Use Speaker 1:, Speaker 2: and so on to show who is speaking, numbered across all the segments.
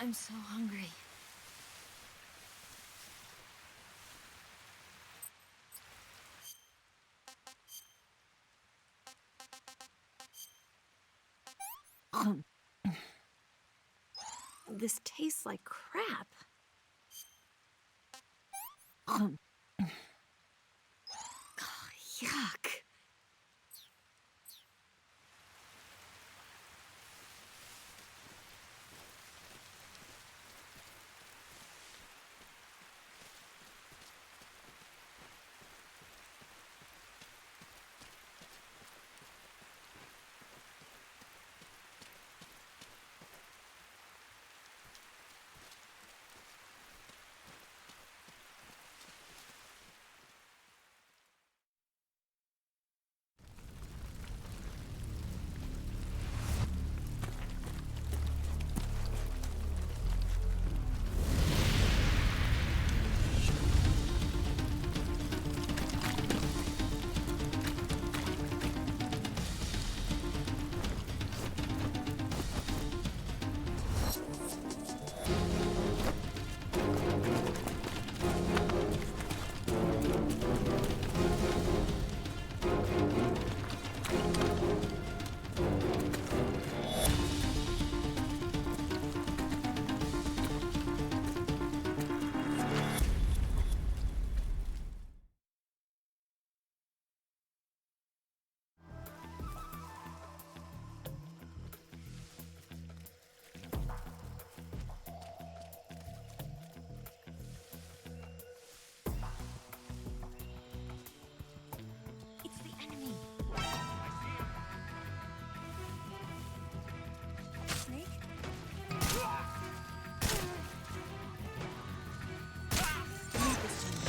Speaker 1: I'm so hungry. This tastes like crap. Oh, yuck. It's the enemy. Snake? Leave this to me.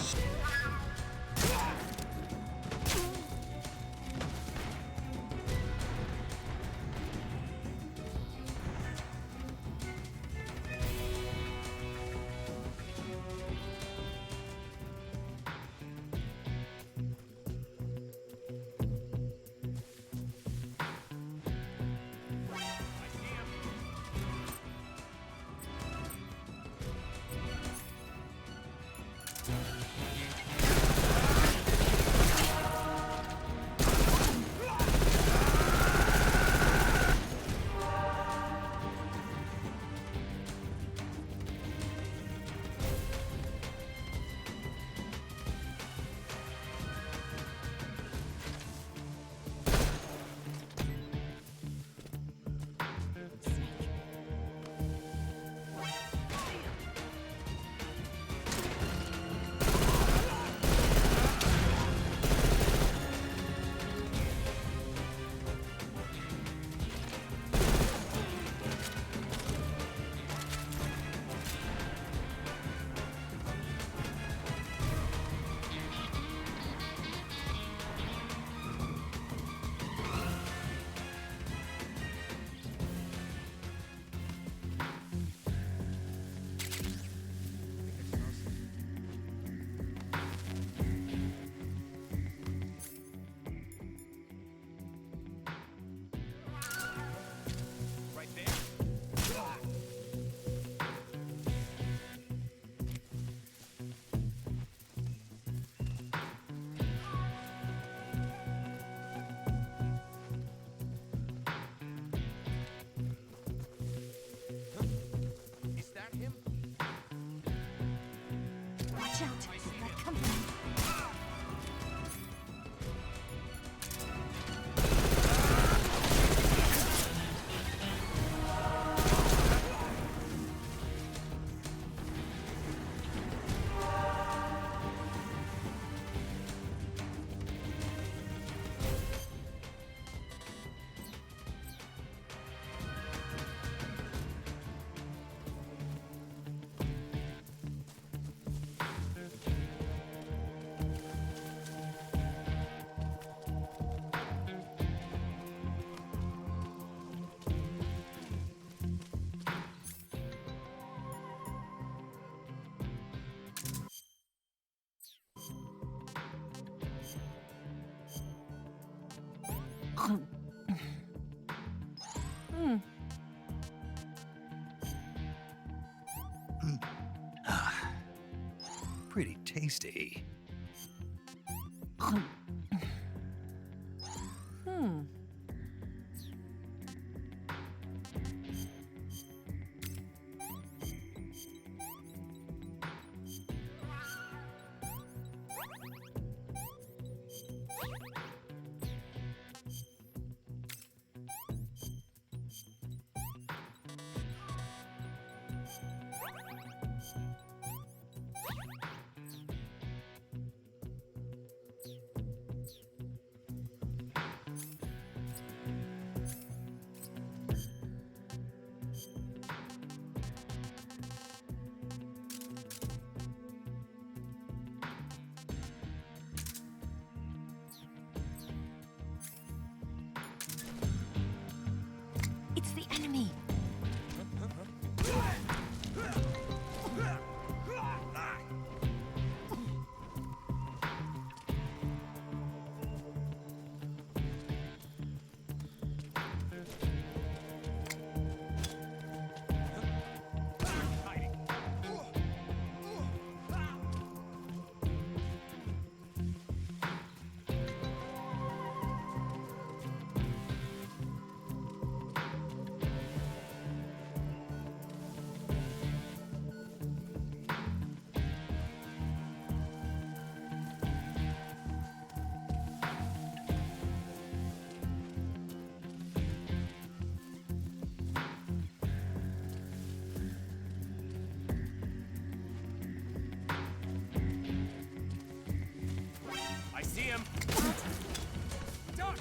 Speaker 2: Right there? Is that him?
Speaker 1: Watch out.
Speaker 2: I see
Speaker 1: We've got
Speaker 2: him.
Speaker 1: company.
Speaker 3: tasty.
Speaker 1: It's the enemy.
Speaker 2: Hiding. I see him. Duck.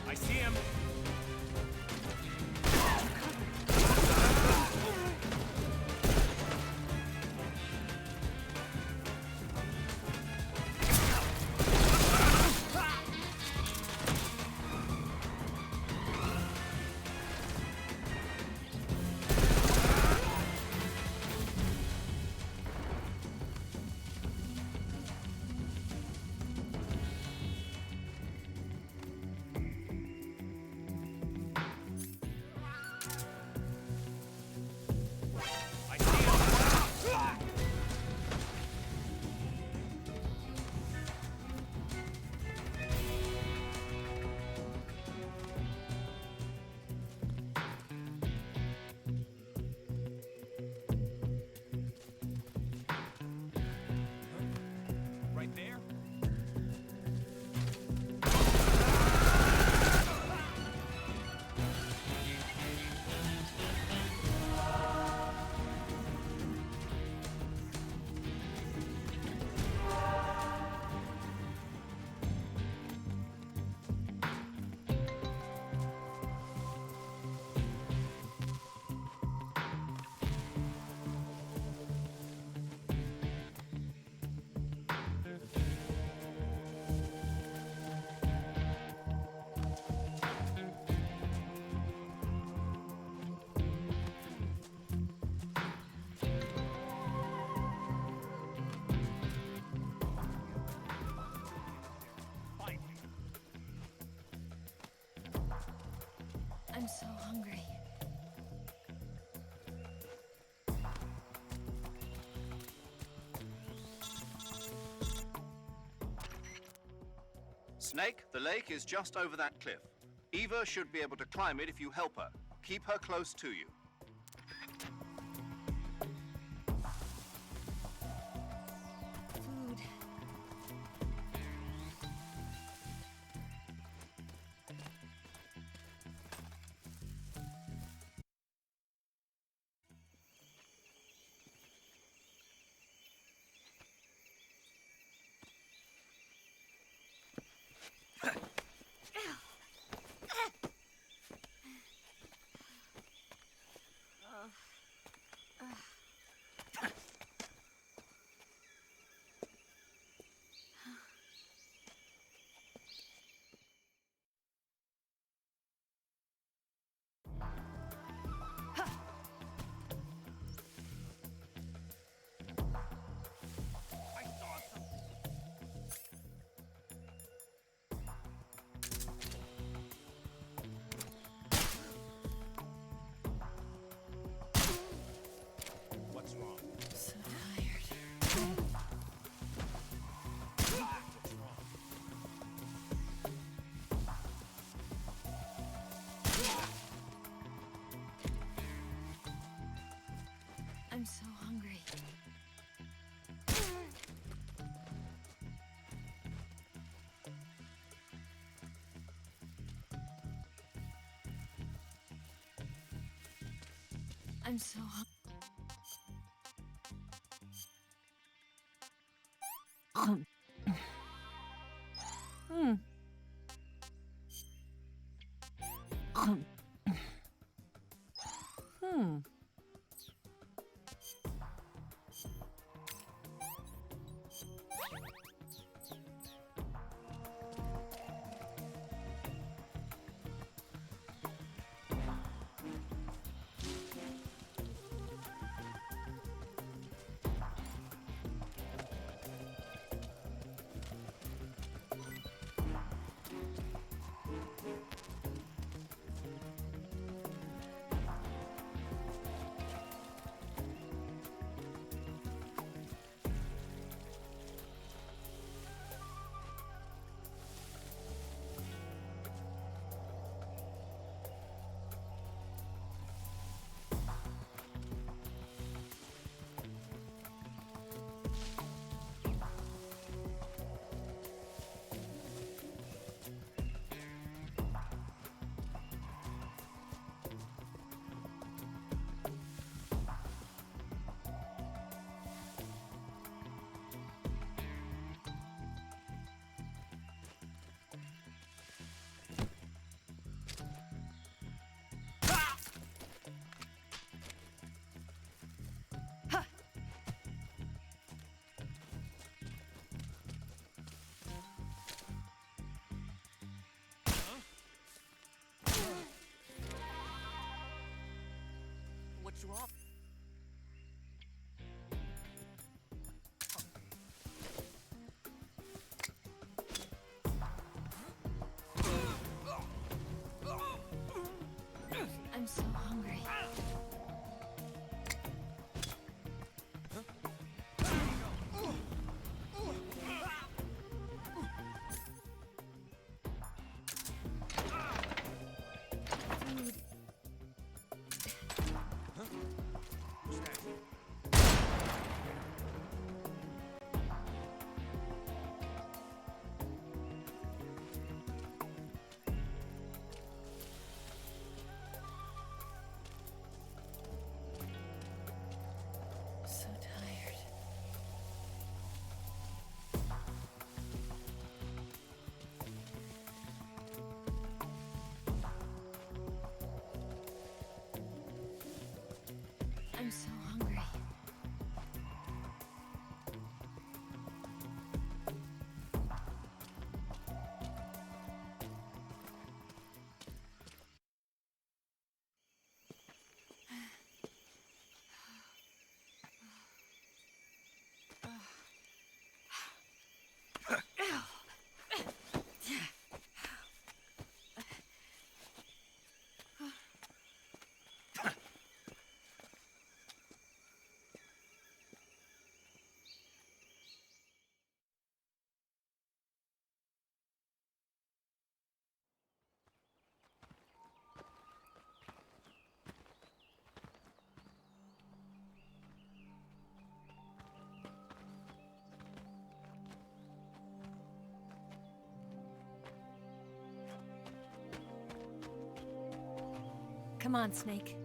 Speaker 2: I see him. I see him. Right there. Find me.
Speaker 1: I'm so hungry.
Speaker 4: Snake, the lake is just over that cliff. Eva should be able to climb it if you help her. Keep her close to you.
Speaker 1: I'm so hungry.
Speaker 2: What's wrong?
Speaker 1: I'm so hungry.
Speaker 2: Who's that?
Speaker 1: So tired. I'm so hungry. Come on, Snake.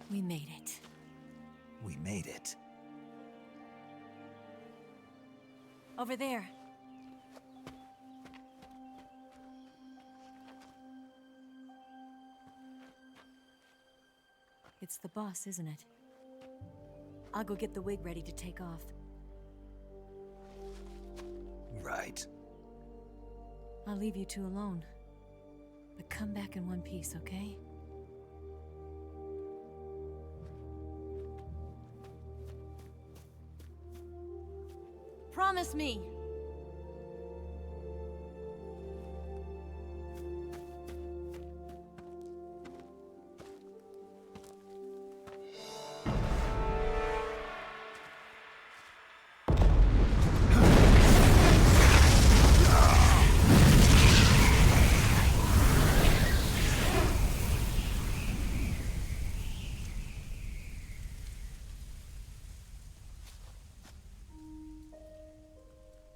Speaker 1: We made it.
Speaker 3: We made it.
Speaker 1: Over there. It's the boss, isn't it? I'll go get the wig ready to take off.
Speaker 3: Right.
Speaker 1: I'll leave you two alone. But come back in one piece, okay? Promise me!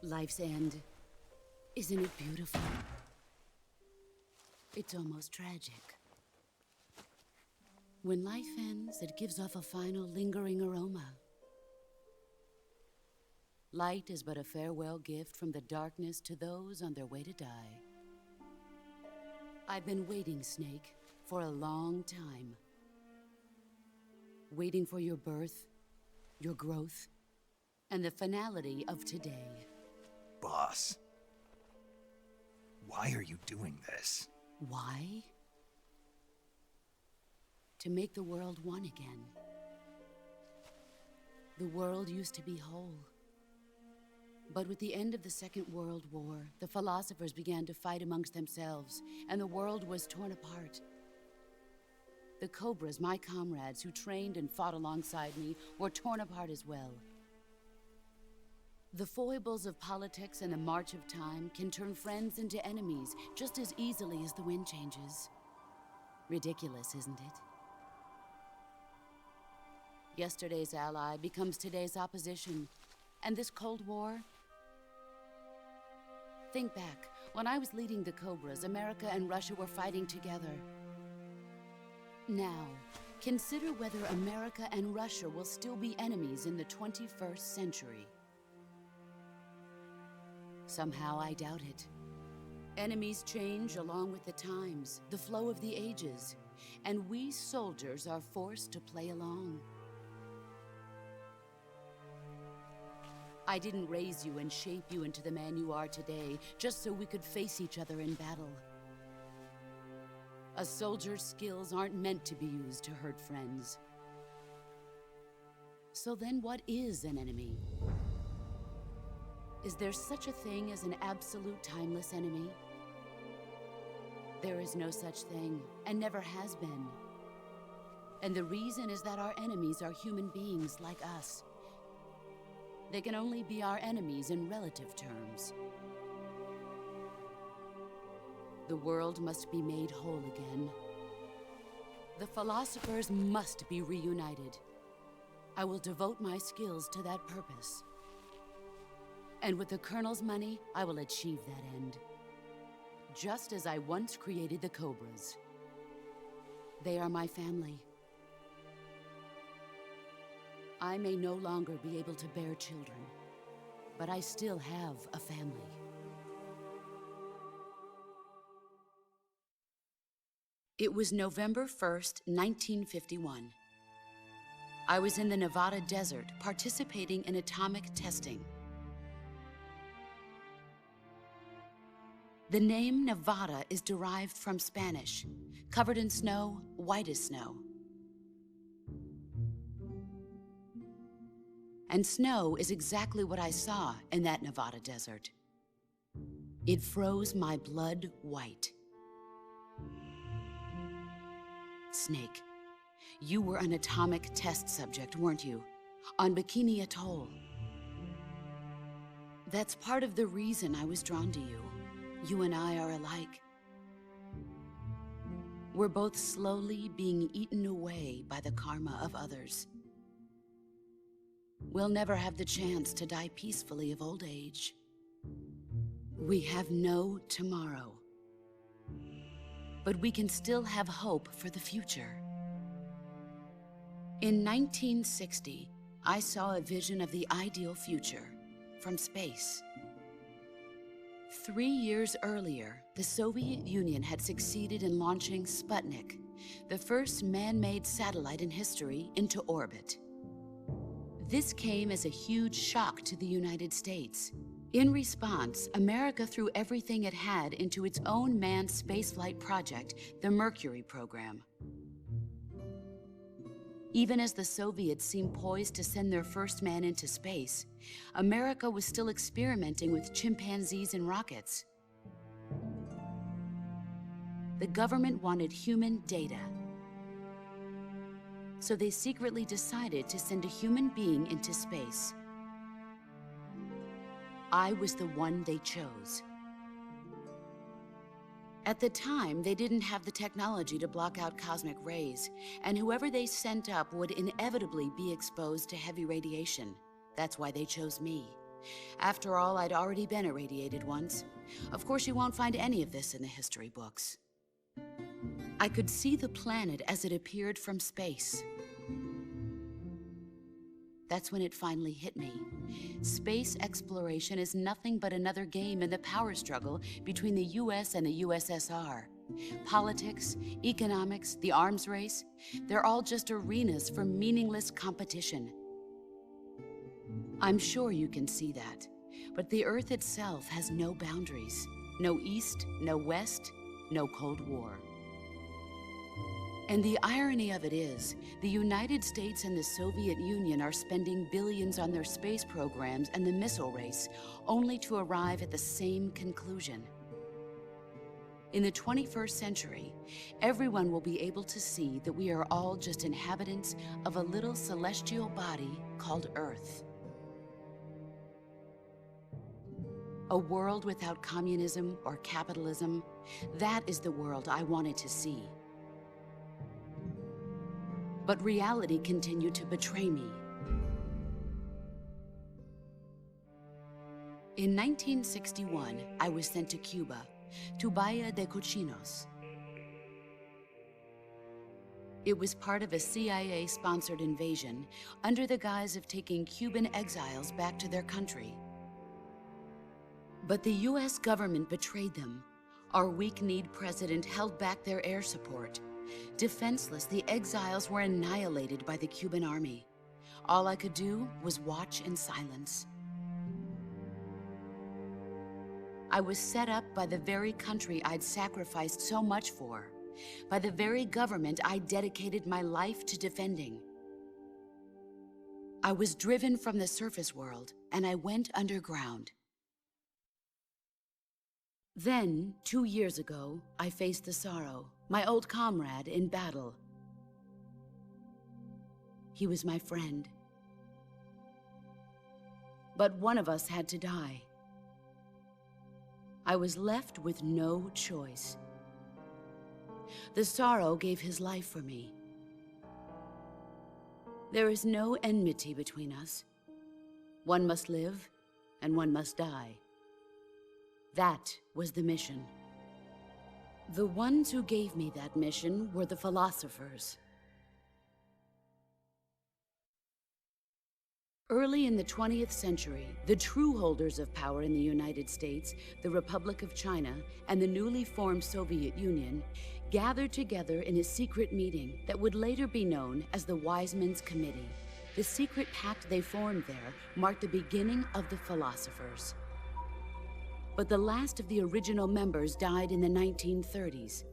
Speaker 5: Life's end. Isn't it beautiful? It's almost tragic. When life ends, it gives off a final lingering aroma. Light is but a farewell gift from the darkness to those on their way to die. I've been waiting, Snake, for a long time. Waiting for your birth, your growth, and the finality of today.
Speaker 3: Boss. Why are you doing this?
Speaker 5: Why? To make the world one again. The world used to be whole. But with the end of the Second World War, the philosophers began to fight amongst themselves, and the world was torn apart. The Cobras, my comrades who trained and fought alongside me, were torn apart as well. The foibles of politics and the march of time can turn friends into enemies just as easily as the wind changes. Ridiculous, isn't it? Yesterday's ally becomes today's opposition, and this Cold War? Think back. When I was leading the Cobras, America and Russia were fighting together. Now, consider whether America and Russia will still be enemies in the 21st century. Somehow I doubt it. Enemies change along with the times, the flow of the ages, and we soldiers are forced to play along. I didn't raise you and shape you into the man you are today just so we could face each other in battle. A soldier's skills aren't meant to be used to hurt friends. So then what is an enemy? Is there such a thing as an absolute timeless enemy? There is no such thing, and never has been. And the reason is that our enemies are human beings like us. They can only be our enemies in relative terms. The world must be made whole again. The philosophers must be reunited. I will devote my skills to that purpose. And with the Colonel's money, I will achieve that end. Just as I once created the Cobras. They are my family. I may no longer be able to bear children, but I still have a family. It was November 1st, 1951. I was in the Nevada desert participating in atomic testing. The name Nevada is derived from Spanish, covered in snow, white as snow. And snow is exactly what I saw in that Nevada desert. It froze my blood white. Snake, you were an atomic test subject, weren't you? On Bikini Atoll. That's part of the reason I was drawn to you. You and I are alike. We're both slowly being eaten away by the karma of others. We'll never have the chance to die peacefully of old age. We have no tomorrow. But we can still have hope for the future. In 1960, I saw a vision of the ideal future from space. 3 years earlier, the Soviet Union had succeeded in launching Sputnik, the first man-made satellite in history, into orbit. This came as a huge shock to the United States. In response, America threw everything it had into its own manned spaceflight project, the Mercury program. Even as the Soviets seemed poised to send their first man into space, America was still experimenting with chimpanzees and rockets. The government wanted human data. So they secretly decided to send a human being into space. I was the one they chose. At the time, they didn't have the technology to block out cosmic rays, and whoever they sent up would inevitably be exposed to heavy radiation. That's why they chose me, After all, I'd already been irradiated once. Of course, you won't find any of this in the history books. I could see the planet as it appeared from space. That's when it finally hit me. Space exploration is nothing but another game in the power struggle between the US and the USSR. Politics, economics, the arms race, they're all just arenas for meaningless competition. I'm sure you can see that, but the Earth itself has no boundaries. No East, no West, no Cold War. And the irony of it is, the United States and the Soviet Union are spending billions on their space programs and the missile race, only to arrive at the same conclusion. In the 21st century, everyone will be able to see that we are all just inhabitants of a little celestial body called Earth. A world without communism or capitalism, that is the world I wanted to see. But reality continued to betray me. In 1961, I was sent to Cuba, to Bahia de Cochinos. It was part of a CIA-sponsored invasion under the guise of taking Cuban exiles back to their country. But the US government betrayed them. Our weak-kneed president held back their air support. Defenseless, the exiles were annihilated by the Cuban army. All I could do was watch in silence. I was set up by the very country I'd sacrificed so much for, by the very government I dedicated my life to defending. I was driven from the surface world, and I went underground. Then, 2 years ago, I faced the Sorrow, my old comrade in battle. He was my friend. But one of us had to die. I was left with no choice. The Sorrow gave his life for me. There is no enmity between us. One must live, and one must die. That was the mission. The ones who gave me that mission were the philosophers. Early in the 20th century, the true holders of power in the United States, the Republic of China, and the newly formed Soviet Union gathered together in a secret meeting that would later be known as the Wise Men's Committee. The secret pact they formed there marked the beginning of the philosophers. But the last of the original members died in the 1930s.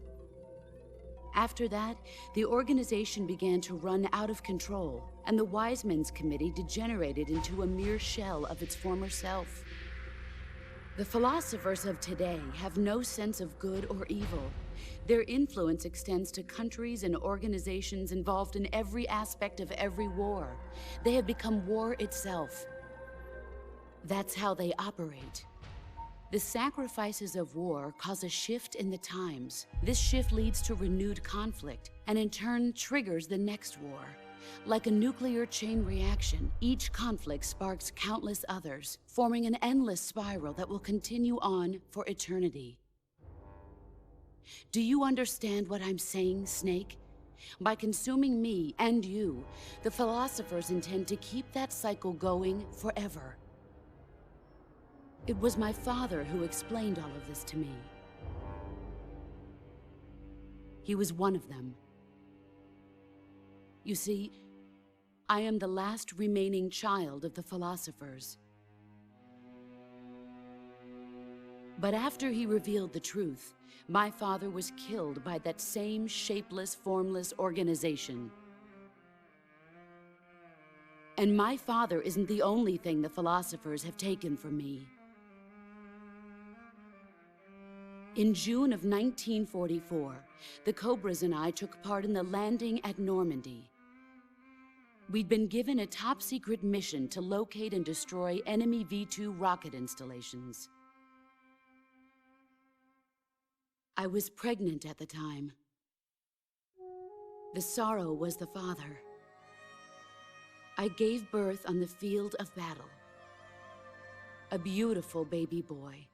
Speaker 5: After that, the organization began to run out of control, and the Wise Men's Committee degenerated into a mere shell of its former self. The philosophers of today have no sense of good or evil. Their influence extends to countries and organizations involved in every aspect of every war. They have become war itself. That's how they operate. The sacrifices of war cause a shift in the times. This shift leads to renewed conflict, and in turn triggers the next war. Like a nuclear chain reaction, each conflict sparks countless others, forming an endless spiral that will continue on for eternity. Do you understand what I'm saying, Snake? By consuming me and you, the philosophers intend to keep that cycle going forever. It was my father who explained all of this to me. He was one of them. You see, I am the last remaining child of the philosophers. But after he revealed the truth, my father was killed by that same shapeless, formless organization. And my father isn't the only thing the philosophers have taken from me. In June of 1944, the Cobras and I took part in the landing at Normandy. We'd been given a top-secret mission to locate and destroy enemy V-2 rocket installations. I was pregnant at the time. The Sorrow was the father. I gave birth on the field of battle. a beautiful baby boy.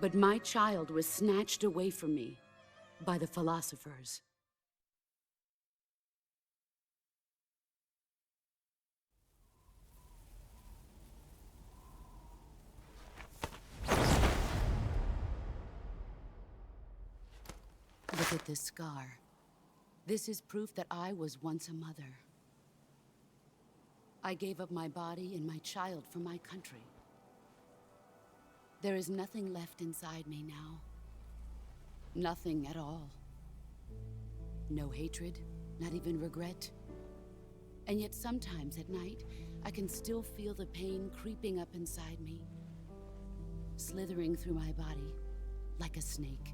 Speaker 5: But my child was snatched away from me by the philosophers. Look at this scar. This is proof that I was once a mother. I gave up my body and my child for my country. There is nothing left inside me now. Nothing at all. No hatred, not even regret. And yet sometimes at night, I can still feel the pain creeping up inside me, slithering through my body like a snake.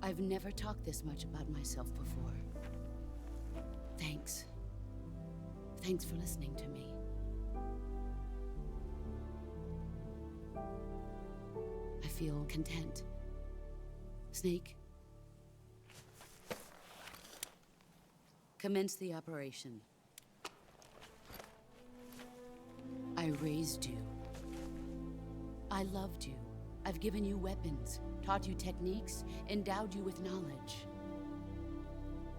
Speaker 5: I've never talked this much about myself before. Thanks. Thanks for listening to me. I feel content. Snake, commence the operation. I raised you. I loved you. I've given you weapons, taught you techniques, endowed you with knowledge.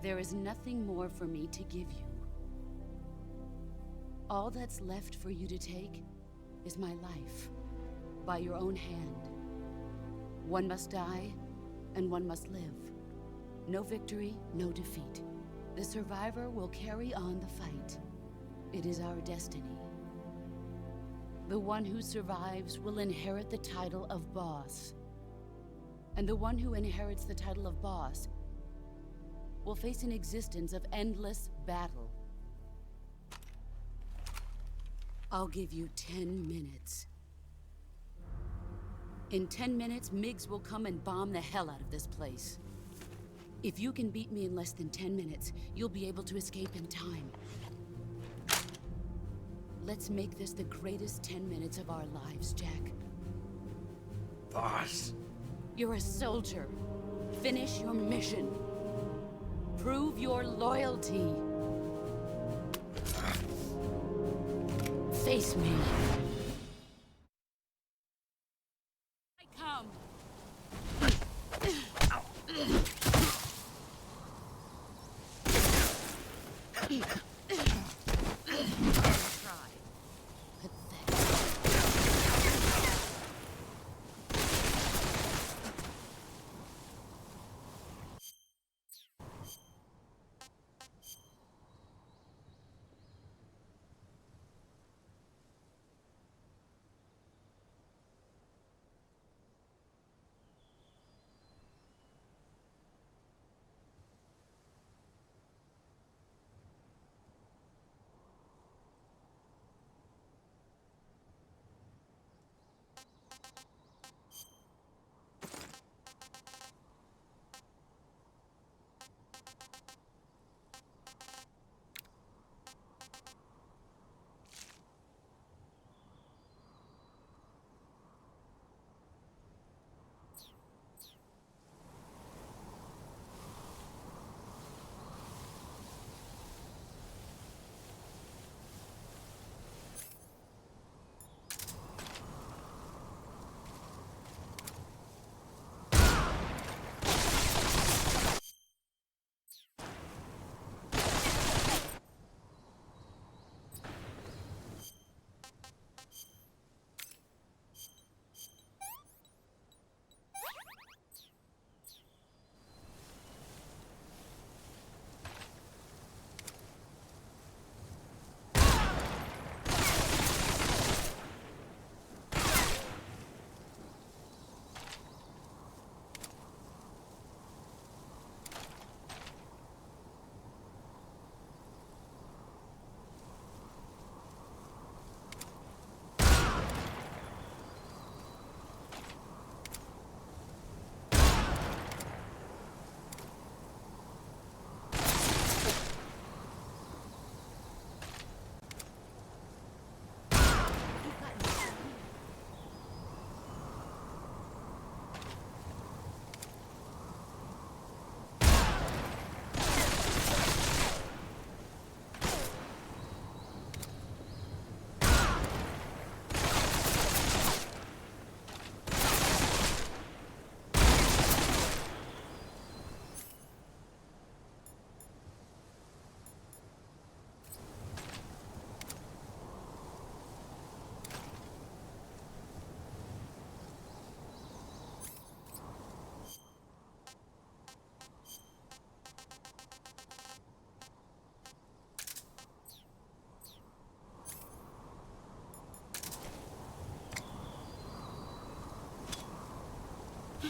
Speaker 5: There is nothing more for me to give you. All that's left for you to take is my life, by your own hand. One must die, and one must live. No victory, no defeat. The survivor will carry on the fight. It is our destiny. The one who survives will inherit the title of boss. And the one who inherits the title of boss will face an existence of endless battle. I'll give you 10 minutes. In 10 minutes, MiGs will come and bomb the hell out of this place. If you can beat me in less than 10 minutes, you'll be able to escape in time. Let's make this the greatest 10 minutes of our lives, Jack.
Speaker 3: Boss.
Speaker 5: You're a soldier. Finish your mission. Prove your loyalty. Face me. I come. Try. Pathetic.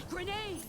Speaker 5: Grenade!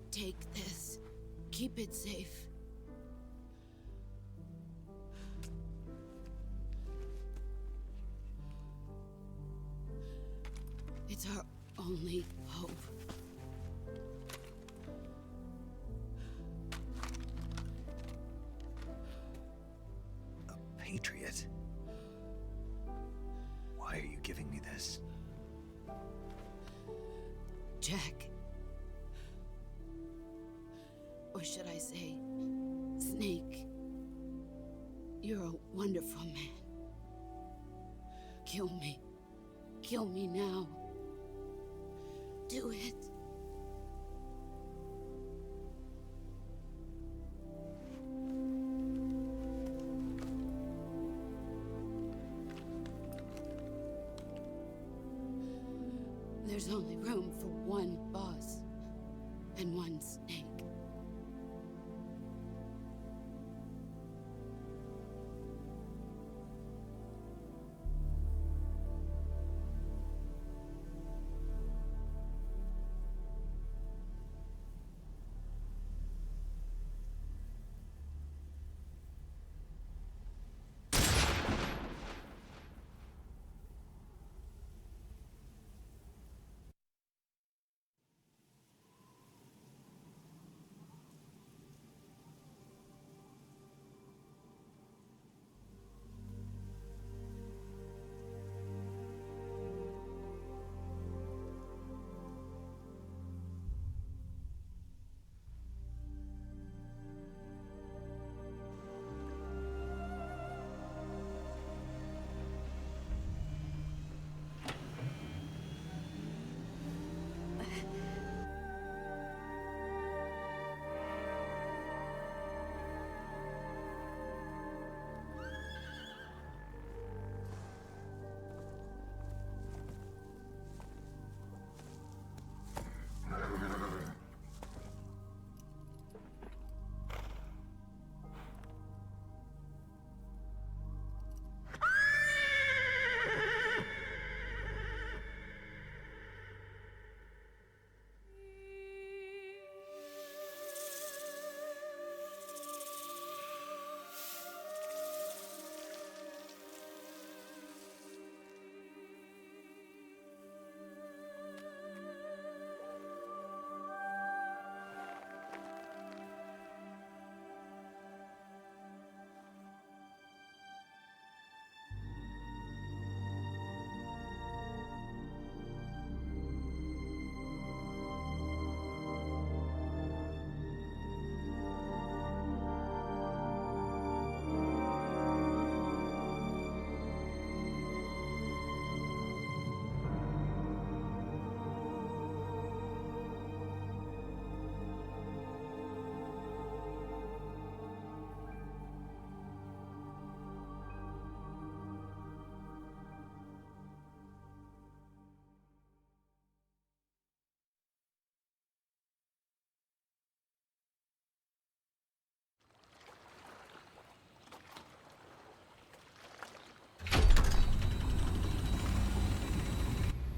Speaker 5: Take this. Keep it safe. It's our only hope.
Speaker 3: A patriot? Why are you giving me this?
Speaker 5: Jack. Or should I say, Snake? You're a wonderful man. Kill me. Kill me now. Do it. There's only room for one boss and one Snake.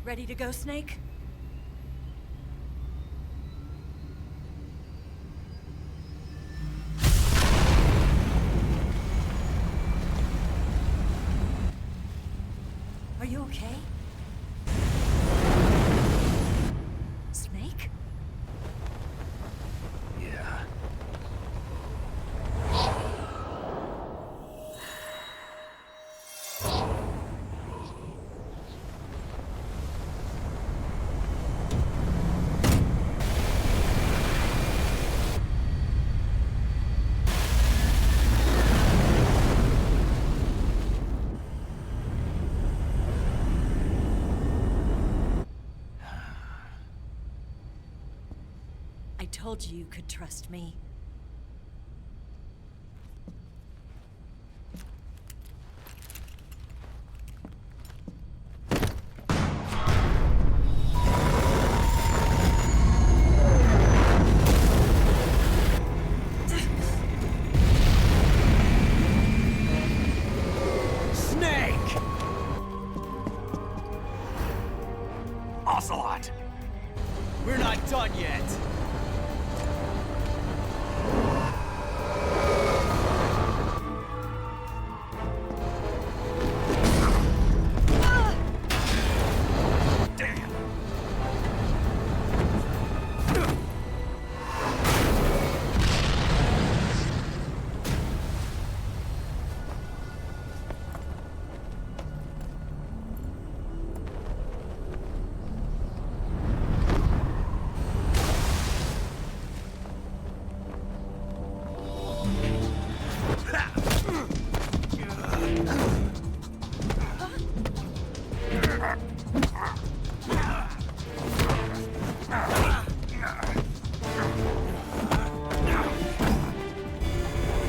Speaker 1: Ready to go, Snake? Are you okay? Snake?
Speaker 3: Yeah.
Speaker 1: I told you you could trust me.
Speaker 2: Snake! Ocelot! We're not done yet. Damn!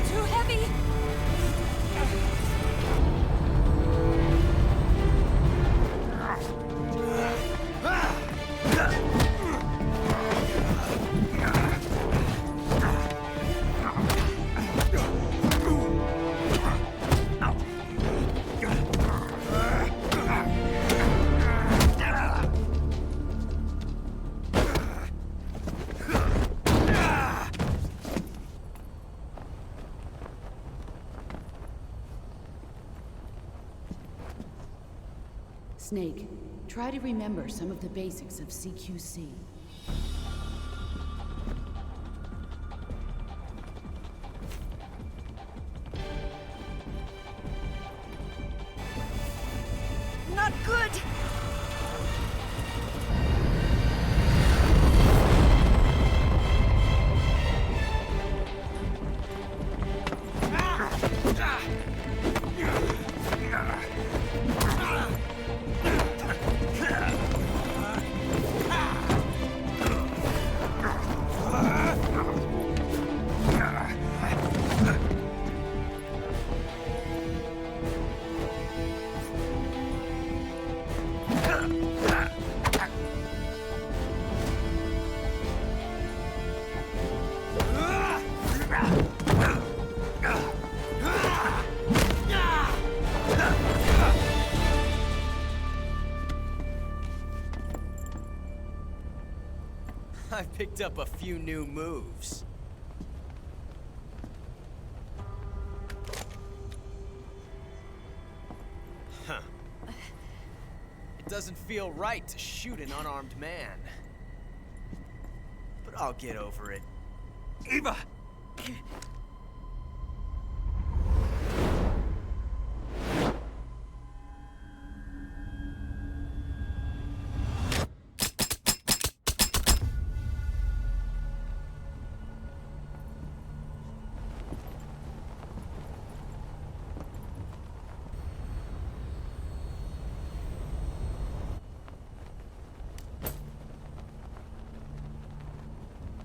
Speaker 1: Too heavy!
Speaker 5: Snake, try to remember some of the basics of CQC.
Speaker 1: Not good!
Speaker 2: I picked up a few new moves. Huh. It doesn't feel right to shoot an unarmed man. But I'll get over it.
Speaker 3: Eva!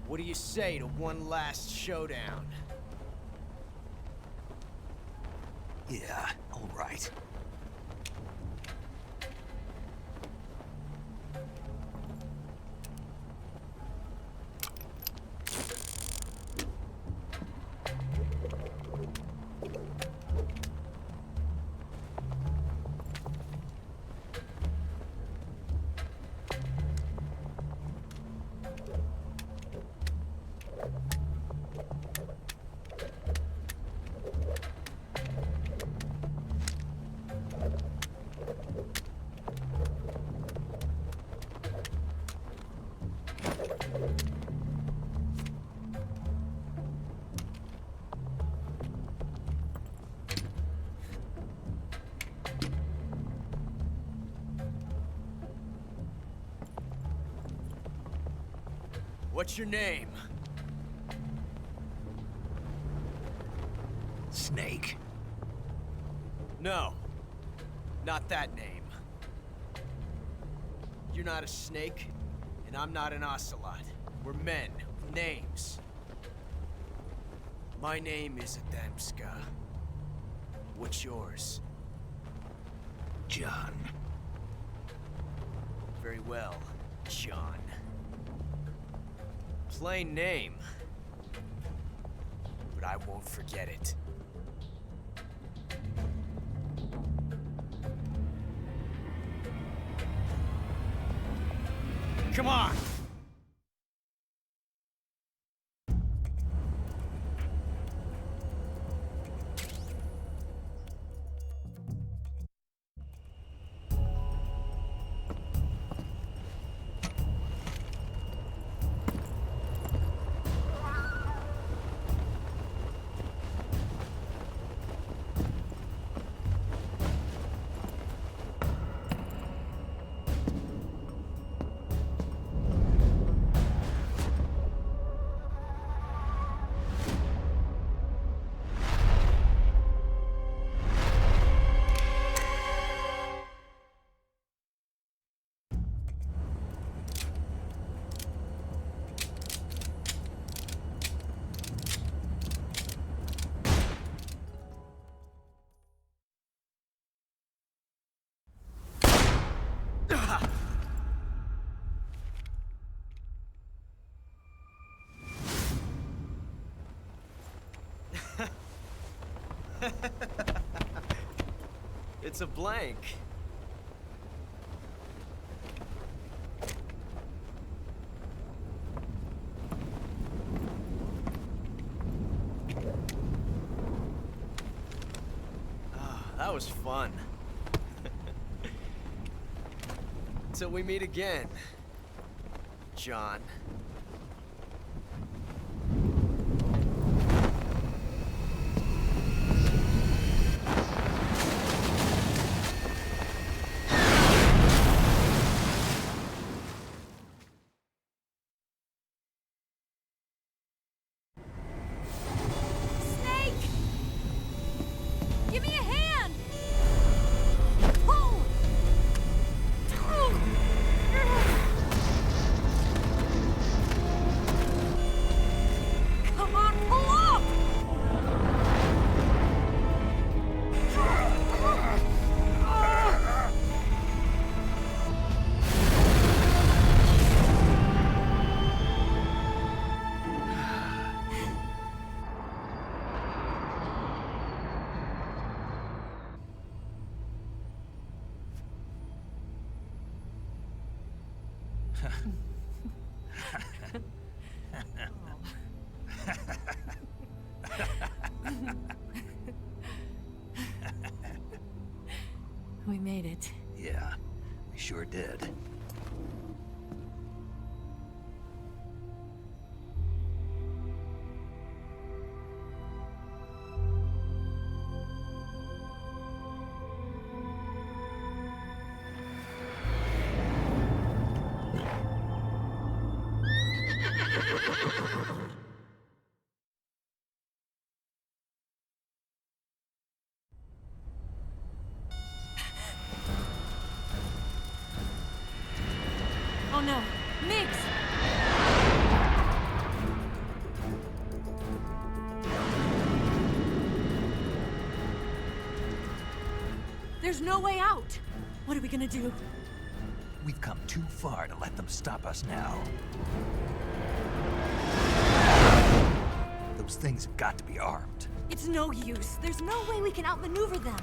Speaker 2: What do you say to one last showdown?
Speaker 3: Yeah, all right.
Speaker 2: What's your name?
Speaker 3: Snake.
Speaker 2: No. Not that name. You're not a snake, and I'm not an ocelot. We're men with names. My name is Adamska. What's yours?
Speaker 3: John.
Speaker 2: Very well, John. Plain name. But I won't forget it. Come on! It's a blank. That was fun. Till we meet again, John.
Speaker 1: Snake! Give me a hand! Pull! Come on, pull up! We made it.
Speaker 3: Yeah, we sure did.
Speaker 1: Oh no, Miggs! There's no way out! What are we gonna do?
Speaker 3: We've come too far to let them stop us now. Those things have got to be armed.
Speaker 1: It's no use. There's no way we can outmaneuver them.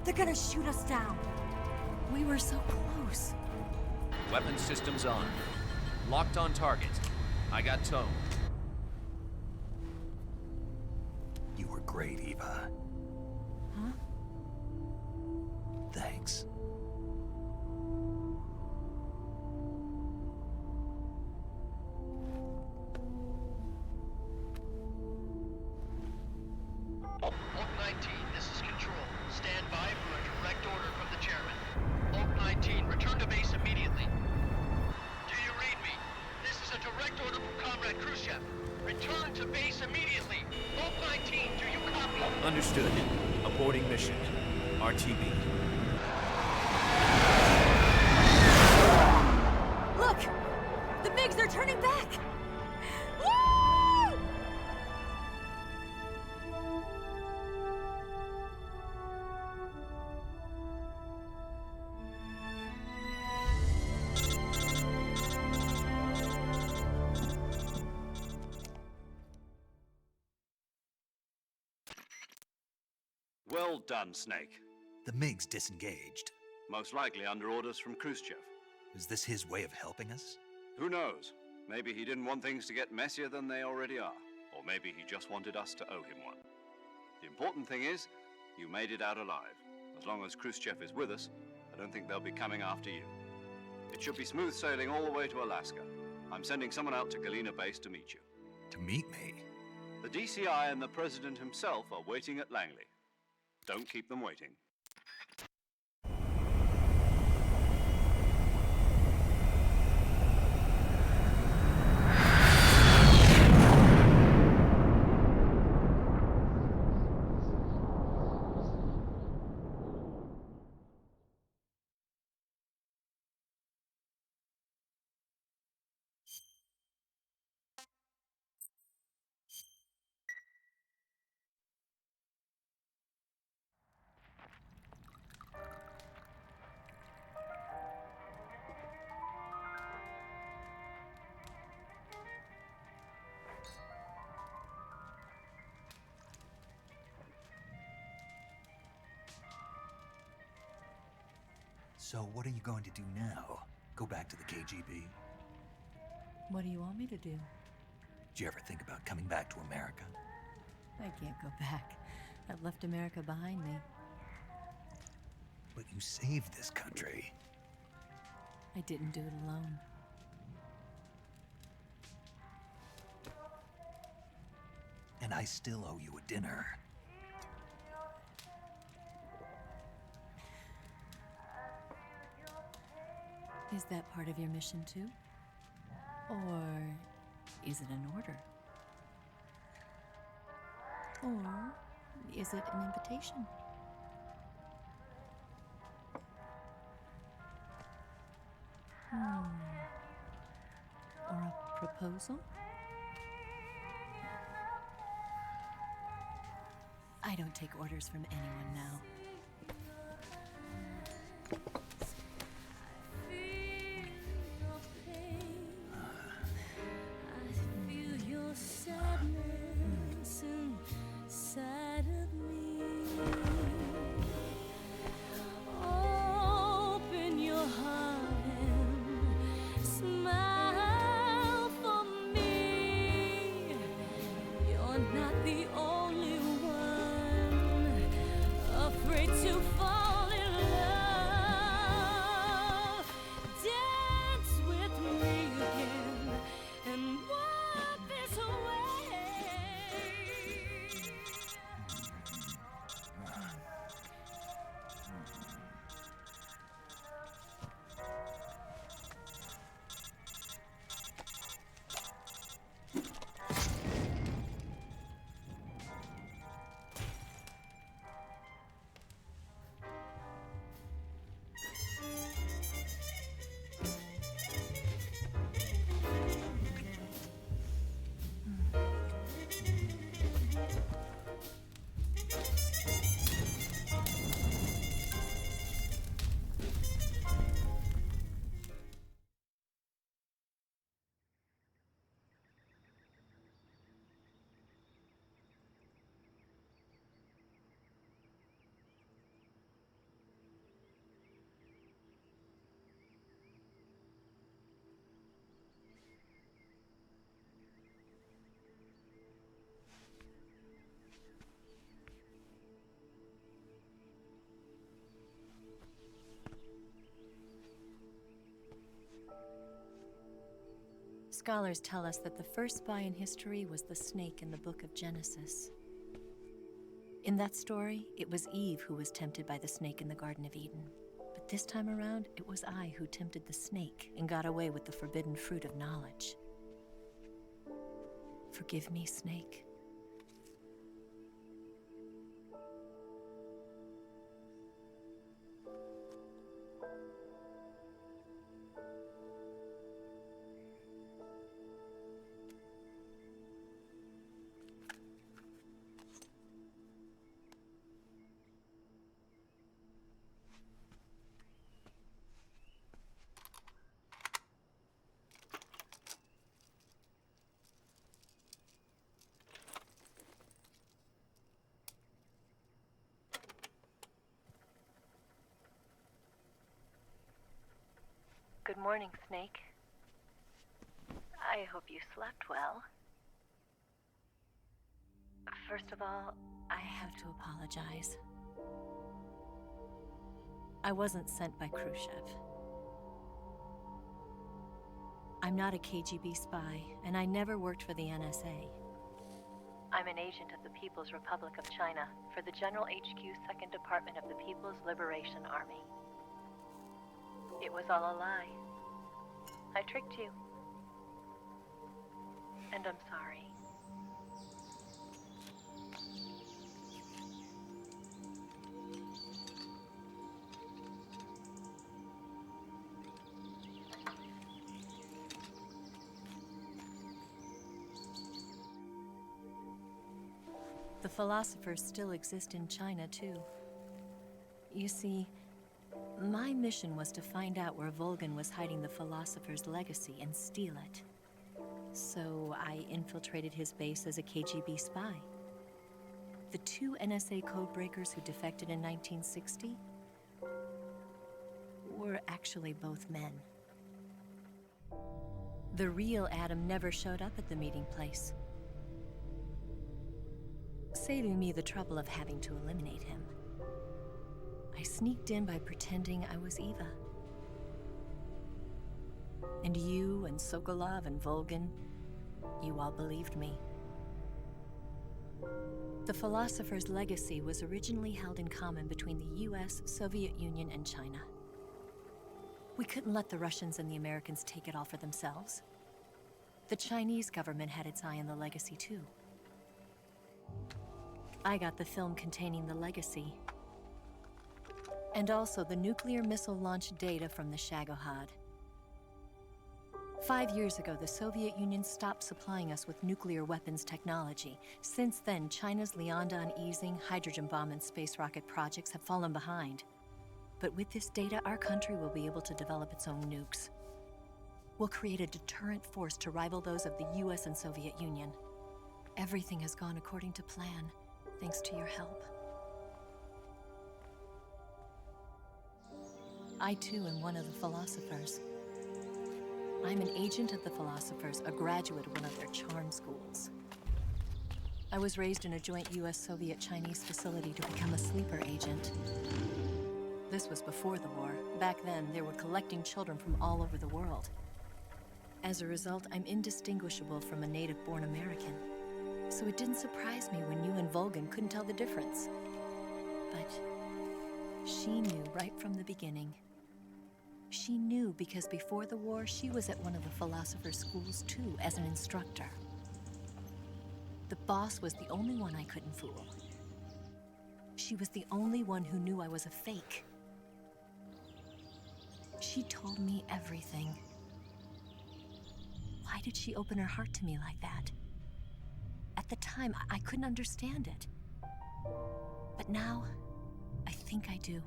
Speaker 1: They're gonna shoot us down. We were so close.
Speaker 6: Weapon systems on. Locked on target. I got tone.
Speaker 3: You were great, Eva.
Speaker 1: Huh?
Speaker 3: Thanks.
Speaker 7: Oak 19, this is Control. Stand by for a direct order from the chairman. Oak 19, Direct order from Comrade Khrushchev. Return to base immediately. All 19, do you copy?
Speaker 6: Understood. Aborting mission. RTB.
Speaker 1: Look! The MiGs, they're turning back! Woo!
Speaker 4: Well done, Snake.
Speaker 3: The MiGs disengaged.
Speaker 4: Most likely under orders from Khrushchev.
Speaker 3: Is this his way of helping us?
Speaker 4: Who knows? Maybe he didn't want things to get messier than they already are. Or maybe he just wanted us to owe him one. The important thing is, you made it out alive. As long as Khrushchev is with us, I don't think they'll be coming after you. It should be smooth sailing all the way to Alaska. I'm sending someone out to Galena Base to meet you.
Speaker 3: To meet me?
Speaker 4: The DCI and the President himself are waiting at Langley. Don't keep them waiting.
Speaker 3: So what are you going to do now? Go back to the KGB?
Speaker 1: What do you want me to do?
Speaker 3: Did you ever think about coming back to America?
Speaker 1: I can't go back. I've left America behind me.
Speaker 3: But you saved this country.
Speaker 1: I didn't do it alone.
Speaker 3: And I still owe you a dinner.
Speaker 1: Is that part of your mission too? Or is it an order? Or is it an invitation? Or a proposal? I don't take orders from anyone now. Scholars tell us that the first spy in history was the snake in the book of Genesis. In that story, it was Eve who was tempted by the snake in the Garden of Eden. But this time around, it was I who tempted the snake and got away with the forbidden fruit of knowledge. Forgive me, Snake. Good morning, Snake. I hope you slept well. First of all, I have to apologize. I wasn't sent by Khrushchev. I'm not a KGB spy, and I never worked for the NSA. I'm an agent of the People's Republic of China for the General HQ 2nd Department of the People's Liberation Army. It was all a lie. I tricked you. And I'm sorry. The philosophers still exist in China, too. You see, my mission was to find out where Volgin was hiding the philosopher's legacy and steal it. So I infiltrated his base as a KGB spy. The 2 NSA codebreakers who defected in 1960 were actually both men. The real Adam never showed up at the meeting place, saving me the trouble of having to eliminate him. I sneaked in by pretending I was Eva. And you and Sokolov and Volgin, you all believed me. The philosopher's legacy was originally held in common between the US, Soviet Union, and China. We couldn't let the Russians and the Americans take it all for themselves. The Chinese government had its eye on the legacy too. I got the film containing the legacy, and also the nuclear missile launch data from the Shagohod. 5 years ago, the Soviet Union stopped supplying us with nuclear weapons technology. Since then, China's Liaodong easing, hydrogen bomb, and space rocket projects have fallen behind. But with this data, our country will be able to develop its own nukes. We'll create a deterrent force to rival those of the US and Soviet Union. Everything has gone according to plan, thanks to your help. I too am one of the philosophers. I'm an agent of the philosophers, a graduate of one of their charm schools. I was raised in a joint US-Soviet-Chinese facility to become a sleeper agent. This was before the war. Back then, they were collecting children from all over the world. As a result, I'm indistinguishable from a native-born American. So it didn't surprise me when you and Volgin couldn't tell the difference. But she knew right from the beginning. She knew because before the war, she was at one of the philosopher's schools too, as an instructor. The boss was the only one I couldn't fool. She was the only one who knew I was a fake. She told me everything. Why did she open her heart to me like that? At the time, I couldn't understand it. But now, I think I do.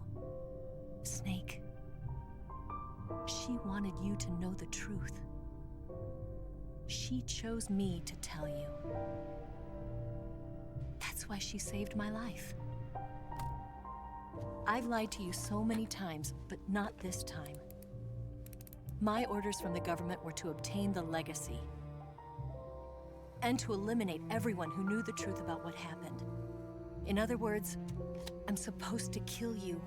Speaker 1: Snake. She wanted you to know the truth. She chose me to tell you. That's why she saved my life. I've lied to you so many times, but not this time. My orders from the government were to obtain the legacy and to eliminate everyone who knew the truth about what happened. In other words, I'm supposed to kill you.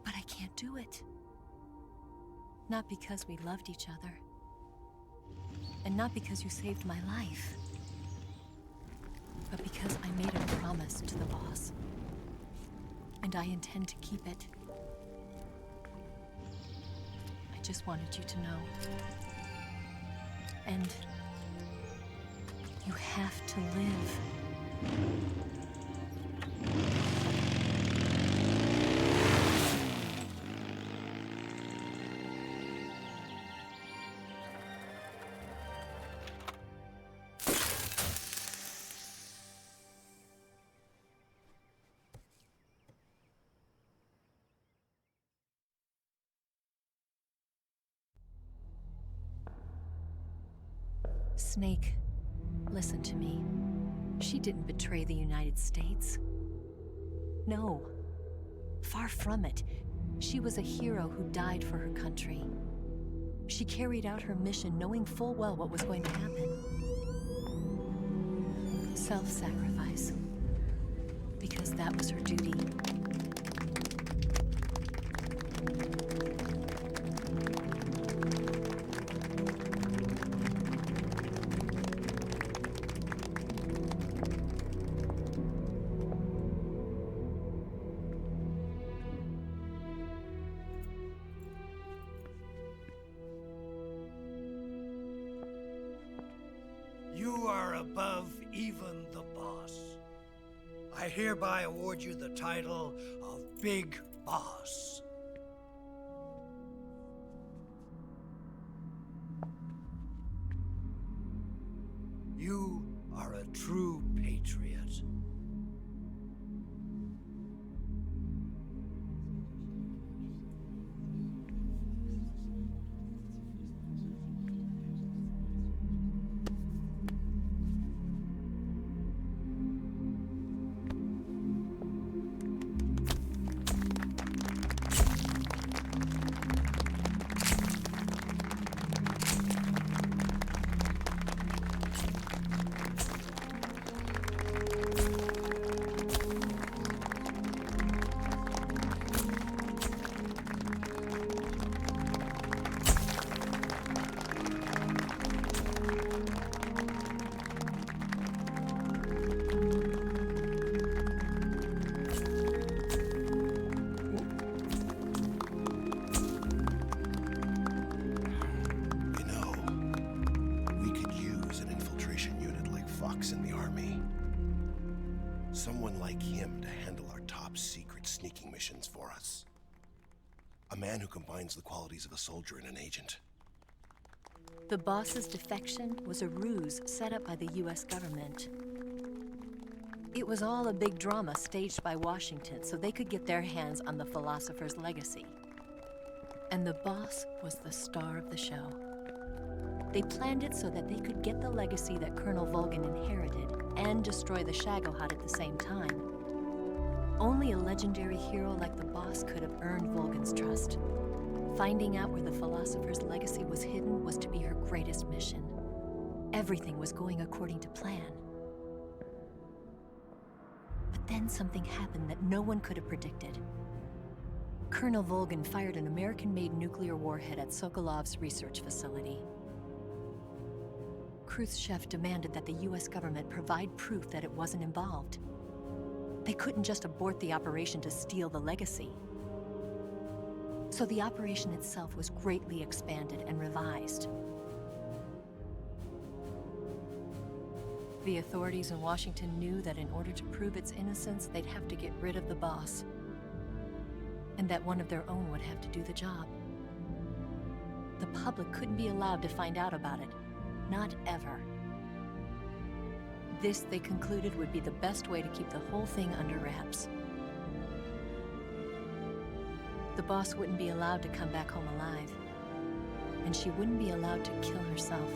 Speaker 1: But I can't do it. Not because we loved each other. And not because you saved my life. But because I made a promise to the boss. And I intend to keep it. I just wanted you to know. And you have to live. Snake, listen to me. She didn't betray the United States. No. Far from it. She was a hero who died for her country. She carried out her mission knowing full well what was going to happen. Self-sacrifice. Because that was her duty.
Speaker 8: You are above even the boss. I hereby award you the title of Big Boss. You are a true patriot.
Speaker 9: In the army. Someone like him to handle our top secret sneaking missions for us. A man who combines the qualities of a soldier and an agent.
Speaker 1: The boss's defection was a ruse set up by the US government. It was all a big drama staged by Washington so they could get their hands on the philosopher's legacy. And the boss was the star of the show. They planned it so that they could get the legacy that Colonel Volgin inherited and destroy the Shagohod at the same time. Only a legendary hero like the boss could have earned Volgin's trust. Finding out where the philosopher's legacy was hidden was to be her greatest mission. Everything was going according to plan. But then something happened that no one could have predicted. Colonel Volgin fired an American-made nuclear warhead at Sokolov's research facility. Khrushchev demanded that the US government provide proof that it wasn't involved. They couldn't just abort the operation to steal the legacy. So the operation itself was greatly expanded and revised. The authorities in Washington knew that in order to prove its innocence, they'd have to get rid of the boss. And that one of their own would have to do the job. The public couldn't be allowed to find out about it. Not ever. This, they concluded, would be the best way to keep the whole thing under wraps. The boss wouldn't be allowed to come back home alive, and she wouldn't be allowed to kill herself.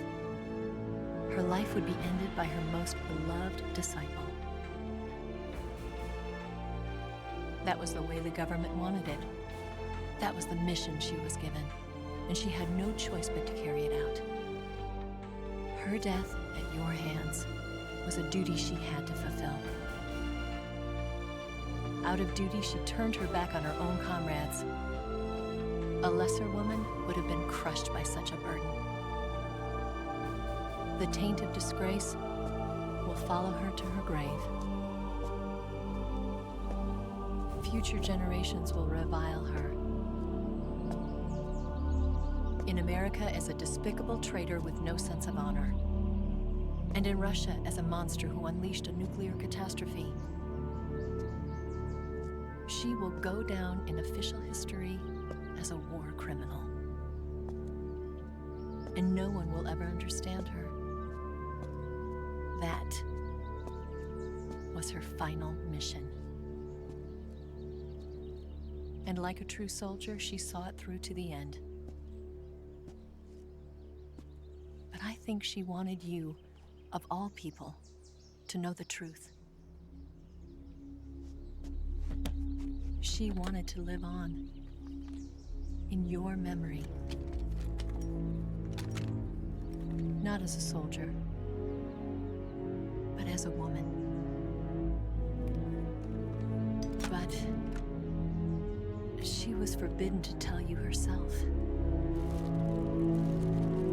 Speaker 1: Her life would be ended by her most beloved disciple. That was the way the government wanted it. That was the mission she was given, and she had no choice but to carry it out. Her death at your hands was a duty she had to fulfill. Out of duty, she turned her back on her own comrades. A lesser woman would have been crushed by such a burden. The taint of disgrace will follow her to her grave. Future generations will revile her. In America as a despicable traitor with no sense of honor. And in Russia as a monster who unleashed a nuclear catastrophe. She will go down in official history as a war criminal. And no one will ever understand her. That was her final mission. And like a true soldier, she saw it through to the end. But I think she wanted you, of all people, to know the truth. She wanted to live on in your memory. Not as a soldier, but as a woman. But she was forbidden to tell you herself.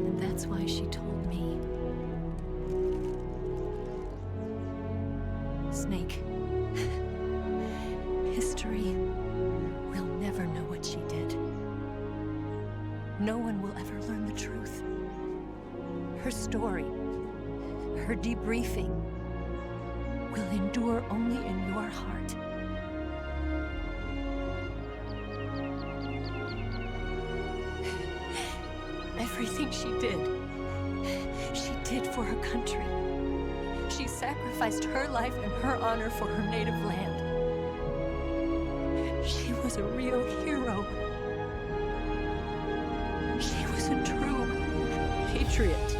Speaker 1: And that's why she told me. Snake, history will never know what she did. No one will ever learn the truth. Her story, her debriefing, will endure only in your heart. Everything she did for her country. She sacrificed her life and her honor for her native land. She was a real hero. She was a true patriot.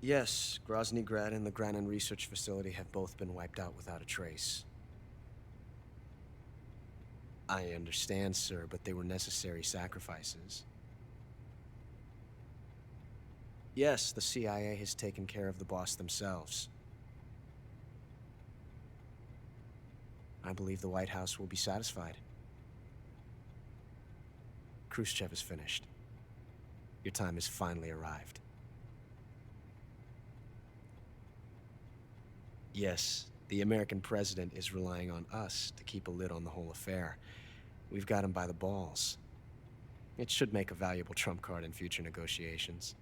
Speaker 10: Yes, Grozny Grad and the Granin Research Facility have both been wiped out without a trace. I understand, sir, but they were necessary sacrifices. Yes, the CIA has taken care of the boss themselves. I believe the White House will be satisfied. Khrushchev is finished. Your time has finally arrived. Yes, the American president is relying on us to keep a lid on the whole affair. We've got him by the balls. It should make a valuable trump card in future negotiations.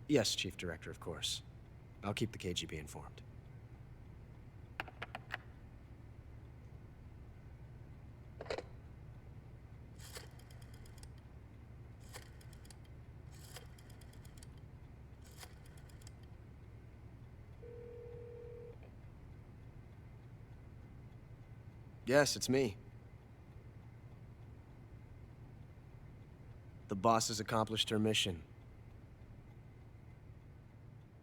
Speaker 10: Yes, Chief Director, of course. I'll keep the KGB informed. Yes, it's me. The boss has accomplished her mission.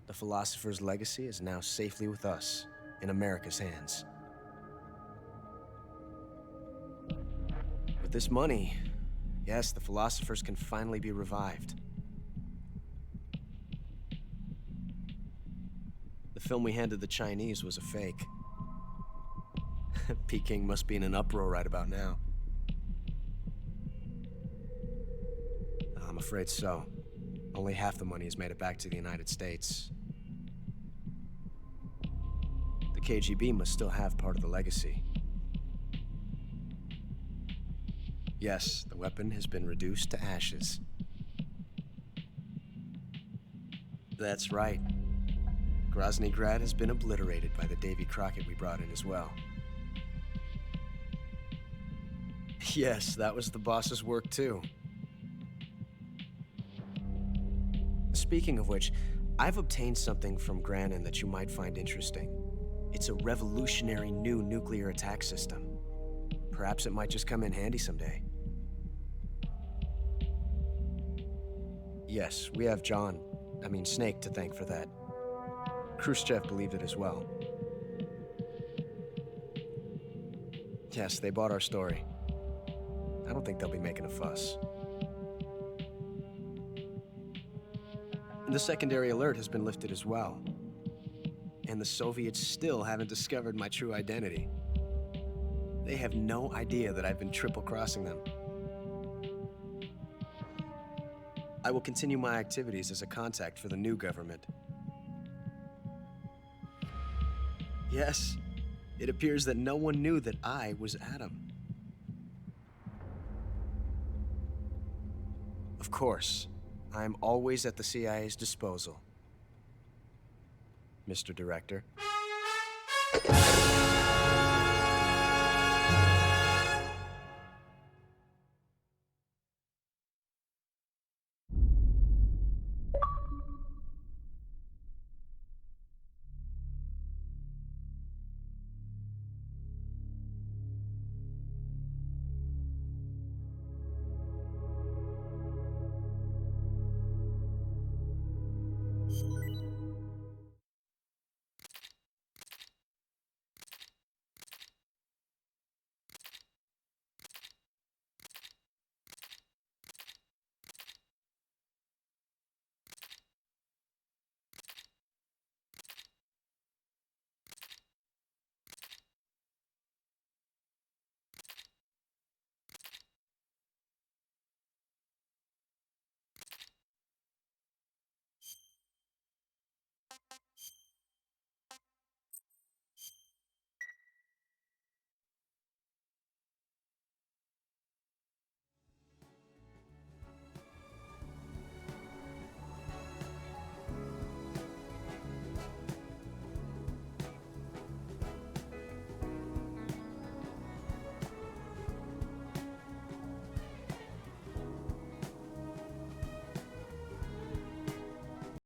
Speaker 10: The philosopher's legacy is now safely with us, in America's hands. With this money, yes, the philosophers can finally be revived. The film we handed the Chinese was a fake. Peking must be in an uproar right about now. I'm afraid so. Only half the money has made it back to the United States. The KGB must still have part of the legacy. Yes, the weapon has been reduced to ashes. That's right. Grozny Grad has been obliterated by the Davy Crockett we brought in as well. Yes, that was the boss's work too. Speaking of which, I've obtained something from Granin that you might find interesting. It's a revolutionary new nuclear attack system. Perhaps it might just come in handy someday. Yes, we have Snake to thank for that. Khrushchev believed it as well. Yes, they bought our story. I don't think they'll be making a fuss. The secondary alert has been lifted as well. And the Soviets still haven't discovered my true identity. They have no idea that I've been triple-crossing them. I will continue my activities as a contact for the new government. Yes, it appears that no one knew that I was Adam. Of course, I am always at the CIA's disposal, Mr. Director.